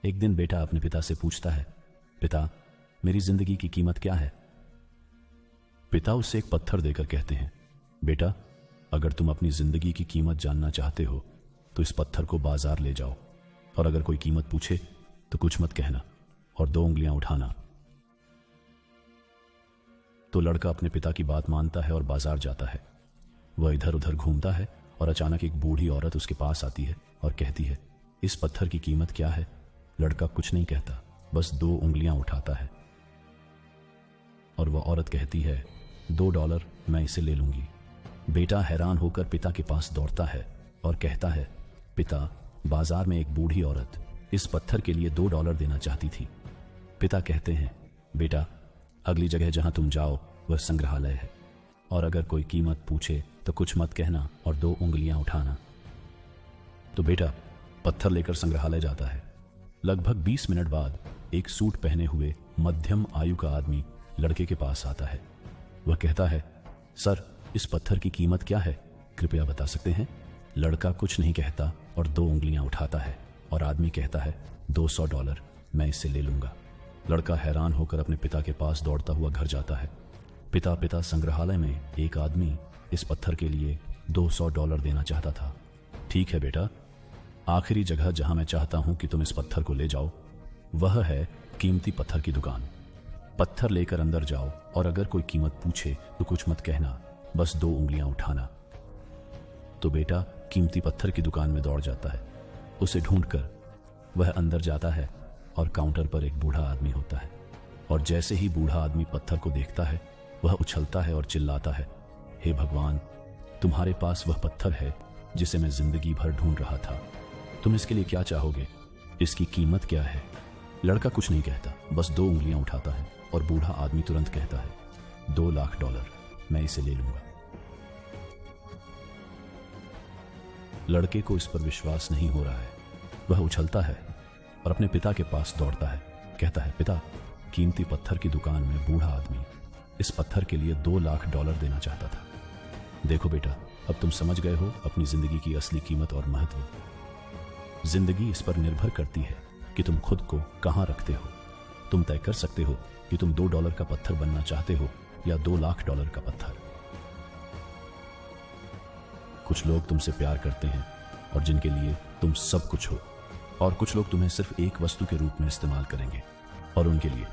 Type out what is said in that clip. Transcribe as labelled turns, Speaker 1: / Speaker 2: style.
Speaker 1: एक दिन बेटा अपने पिता से पूछता है, पिता, मेरी जिंदगी की कीमत क्या है? पिता उसे एक पत्थर देकर कहते हैं, बेटा, अगर तुम अपनी जिंदगी की कीमत जानना चाहते हो तो इस पत्थर को बाजार ले जाओ, और अगर कोई कीमत पूछे तो कुछ मत कहना और 2 उंगलियां उठाना। तो लड़का अपने पिता की बात मानता है और बाजार जाता है। वह इधर उधर घूमता है और अचानक एक बूढ़ी औरत उसके पास आती है और कहती है, इस पत्थर की कीमत क्या है? लड़का कुछ नहीं कहता, बस 2 उंगलियां उठाता है और वह औरत कहती है, $2, मैं इसे ले लूंगी। बेटा हैरान होकर पिता के पास दौड़ता है और कहता है, पिता, बाजार में एक बूढ़ी औरत इस पत्थर के लिए $2 देना चाहती थी। पिता कहते हैं, बेटा, अगली जगह जहां तुम जाओ वह संग्रहालय है, और अगर कोई कीमत पूछे तो कुछ मत कहना और 2 उंगलियां उठाना। तो बेटा पत्थर लेकर संग्रहालय जाता है। लगभग 20 मिनट बाद एक सूट पहने हुए मध्यम आयु का आदमी लड़के के पास आता है। वह कहता है, सर, इस पत्थर की कीमत क्या है, कृपया बता सकते हैं? लड़का कुछ नहीं कहता और 2 उंगलियां उठाता है और आदमी कहता है, $200, मैं इसे ले लूंगा। लड़का हैरान होकर अपने पिता के पास दौड़ता हुआ घर जाता है। पिता, संग्रहालय में एक आदमी इस पत्थर के लिए $200 देना चाहता था। ठीक है बेटा, आखिरी जगह जहां मैं चाहता हूं कि तुम इस पत्थर को ले जाओ वह है कीमती पत्थर की दुकान। पत्थर लेकर अंदर जाओ और अगर कोई कीमत पूछे तो कुछ मत कहना, बस 2 उंगलियां उठाना। तो बेटा कीमती पत्थर की दुकान में दौड़ जाता है। उसे ढूंढकर वह अंदर जाता है और काउंटर पर एक बूढ़ा आदमी होता है, और जैसे ही बूढ़ा आदमी पत्थर को देखता है वह उछलता है और चिल्लाता है, हे भगवान, तुम्हारे पास वह पत्थर है जिसे मैं जिंदगी भर ढूंढ रहा था। तुम इसके लिए क्या चाहोगे? इसकी कीमत क्या है? लड़का कुछ नहीं कहता, बस 2 उंगलियां उठाता है और बूढ़ा आदमी तुरंत कहता है, $2 लाख, मैं इसे ले लूंगा। लड़के को इस पर विश्वास नहीं हो रहा है। वह उछलता है और अपने पिता के पास दौड़ता है। कहता है, पिता, कीमती पत्थर की दुकान में बूढ़ा आदमी इस पत्थर के लिए $2 लाख देना चाहता था। देखो बेटा, अब तुम समझ गए हो अपनी जिंदगी की असली कीमत और महत्व। जिंदगी इस पर निर्भर करती है कि तुम खुद को कहां रखते हो। तुम तय कर सकते हो कि तुम $2 का पत्थर बनना चाहते हो या $2 लाख का पत्थर। कुछ लोग तुमसे प्यार करते हैं और जिनके लिए तुम सब कुछ हो, और कुछ लोग तुम्हें सिर्फ एक वस्तु के रूप में इस्तेमाल करेंगे और उनके लिए